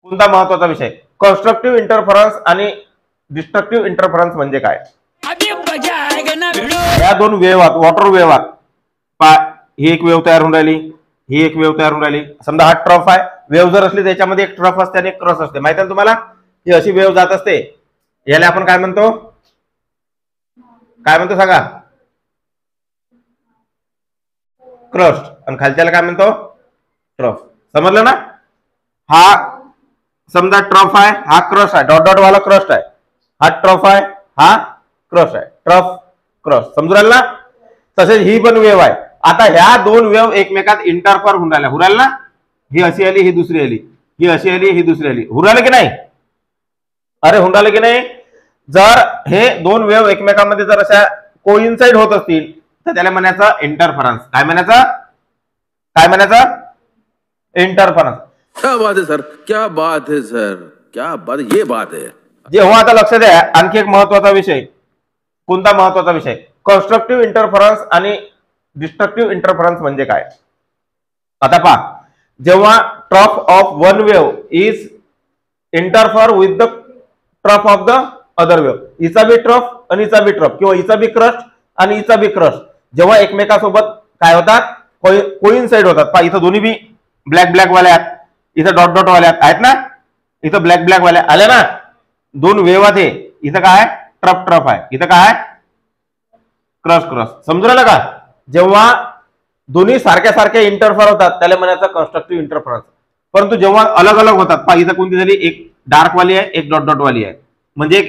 कोणता महत्वाचा विषय? कन्स्ट्रक्टिव्ह इंटरफरन्स आणि डिस्ट्रक्टिव्ह इंटरफरन्स म्हणजे काय? या दोन वेव्हात, वॉटर वेव्हात ही एक वेव्ह तयार होऊन राहिली, ही एक वेव्ह तयार होऊन राहिली. समजा हा ट्रफ आहे, वेव्ह जर असली त्याच्यामध्ये एक ट्रफ असते आणि एक क्रॉस असते. माहिती आहे तुम्हाला? ही अशी वेव्ह जात असते, याला आपण काय म्हणतो? काय म्हणतो सांगा? क्रस्ट. आणि खालच्याला काय म्हणतो? ट्रफ. समजलं ना? हा समजा ट्रफ आहे, हा क्रस्ट आहे, डॉट डॉट वाला क्रस्ट आहे. हा ट्रफ आहे, हा क्रस्ट आहे. Trough cross. समजून राहिलं ना? तसेच ही पण वेव्ह आहे. आता ह्या दोन वेव्ह एकमेकात इंटरफर होऊन राहिल्या. हुराल ना? ही अशी आली, ही दुसरी आली, ही अशी आली, ही दुसरी आली. हुराल की नाही? अरे हुन राहिलं की नाही? जर हे दोन वेव्ह एकमेकांमध्ये जर अशा कोइन्साइड होत असतील तर त्याला म्हणायचं इंटरफरन्स. काय म्हणायचं? काय म्हणायचं? इंटरफरन्स. क्या बात है सर, क्या बात है सर, क्या बात, ये बात है. जेव्हा आता लक्ष द्या, आणखी एक महत्वाचा विषय. कोणता महत्वाचा विषय? कन्स्ट्रक्टिव्ह इंटरफरन्स आणि डिस्ट्रक्टिव्ह इंटरफरन्स म्हणजे काय? आता पहा, जेव्हा trough of one wave is interfere with the trough of the other wave, हिचा बी ट्रफ आणि हिचा बी ट्रफ, किंवा हिचा बी क्रस्ट आणि हिचा बी क्रस्ट जेव्हा एकमेकासोबत काय होतात? कोइन्साइड होतात. पहा, इथं दोन्ही बी ब्लॅक ब्लॅक वाले आहेत, इथं डॉट डॉट वाले आहेत ना, इथं ब्लॅक ब्लॅक वाले आले ना. दोन वेव्ह आहे, इथं काय? ट्रफ ट्रफ आहे, इथं काय? Cross cross. समजून राहिलं का? जेव्हा दोन्ही सारख्या सारख्या इंटरफर होतात त्याला म्हणायचं कन्स्ट्रक्टिव्ह इंटरफरन्स. परंतु जेव्हा अलग अलग होतात, पहा इथं कोणती झाली? एक डार्क वाली आहे, एक डॉट डॉट वाली आहे. म्हणजे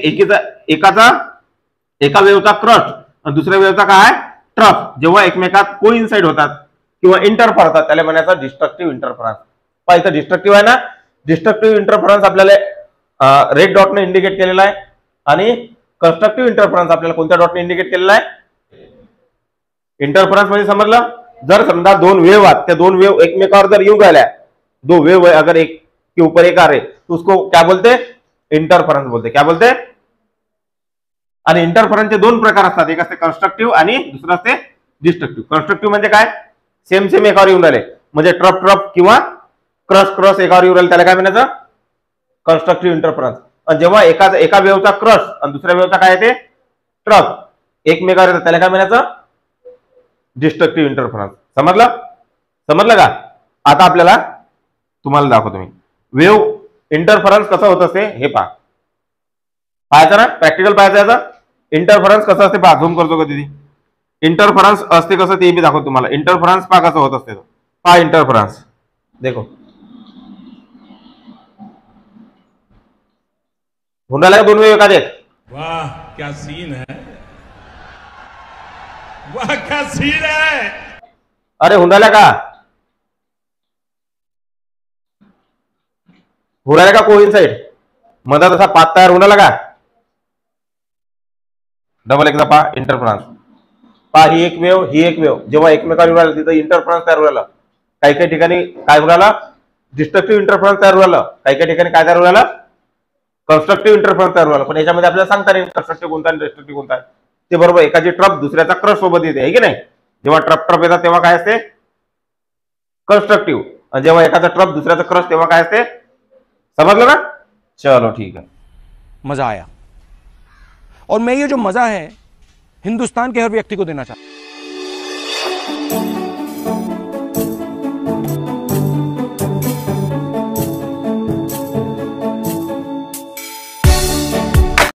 एका वेव्हचा क्रस्ट आणि दुसऱ्या वेव्हचा काय? ट्रफ जेव्हा एकमेकात कोइन्साइड होतात किंवा इंटरफर होतात त्याला म्हणायचं डिस्ट्रक्टिव्ह इंटरफरन्स. पहा इथं डिस्ट्रक्टिव्ह आहे ना. डिस्ट्रक्टिव्ह इंटरफरन्स आपल्याला रेड डॉटने इंडिकेट केलेला आहे आणि कन्स्ट्रक्टिव्ह इंटरफरन्स आपल्याला कोणत्या डॉटने इंडिकेट केलेला आहे? इंटरफरन्स म्हणजे समजलं? जर समजा दोन वेव्ह आहेत, त्या दोन वेव्ह एकमेकावर जर येऊ गेल्या, दो वेव्ह अगर एक के ऊपर एक आ रहे तो उसको क्या बोलते? इंटरफरन्स बोलते. क्या बोलते? आणि इंटरफरन्सचे दोन प्रकार असतात, एक असते कन्स्ट्रक्टिव्ह आणि दुसरं असते डिस्ट्रक्टिव्ह. कन्स्ट्रक्टिव्ह म्हणजे काय? सेम सेम एकावर येऊन राहिले, म्हणजे ट्रफ ट्रफ किंवा क्रॉस क्रॉस एकावर येऊन राहिले त्याला काय म्हणायचं? Constructive interference. आणि जेव्हा एका वेव्हचा क्रॉस आणि दुसऱ्या वेव्हचा काय येते? ट्रफ एकमेकावर येतात त्याला काय म्हणायचं? Destructive interference. समजलं? समजलं का? आता आपल्याला तुम्हाला दाखवतो मी वेव्ह इंटरफरन्स कसं होत असते हे पहा. पाहायचं ना? प्रॅक्टिकल पाहायचं याचं. इंटरफरन्स कसं असते पहा. झूम करतो कधी इंटरफरन्स असते कसं ते बी दाखवतो तुम्हाला. इंटरफरन्स पहा कसं होत असते. पहा इंटरफरन्स देखो हुंडाला दोन वेव्ह एका देत. वाह क्या सीन है, वाह क्या सीन है. अरे हुंडाला का हुरायला का कोइन्साइड मधात असा पात तयार होणार का? डबल एकदा पहा इंटरफरन्स. पहा ही एक वेव्ह, ही एक वेव्ह जेव्हा एकमेकावर येऊ राहिला तिथं इंटरफरन्स तयार होऊ राहिला. काही काही ठिकाणी काय होऊ राहिला? डिस्ट्रक्टिव्ह इंटरफरन्स तयार होऊ राहिला. काही काही ठिकाणी काय तयार होऊ राहिला? कन्स्ट्रक्टिव्ह इंटरफरन्स तयार होऊ राहिला. पण याच्यामध्ये आपल्याला सांगता नाही कन्स्ट्रक्टिव्ह कोणता आणि डिस्ट्रक्टिव्ह कोणता आहे ते. बरोबर, एकाची ट्रफ दुसऱ्याचा क्रॉस सोबत येते, आहे की नाही? जेव्हा ट्रफ ट्रफ येतात तेव्हा काय असते? कन्स्ट्रक्टिव्ह. आणि जेव्हा एकाचा ट्रफ दुसऱ्याचा क्रॉस तेव्हा काय असते? समझ लो ना? चलो ठीक है. मजा आया और मैं ये जो मजा है हिंदुस्तान के हर व्यक्ति को देना चाहता हूं.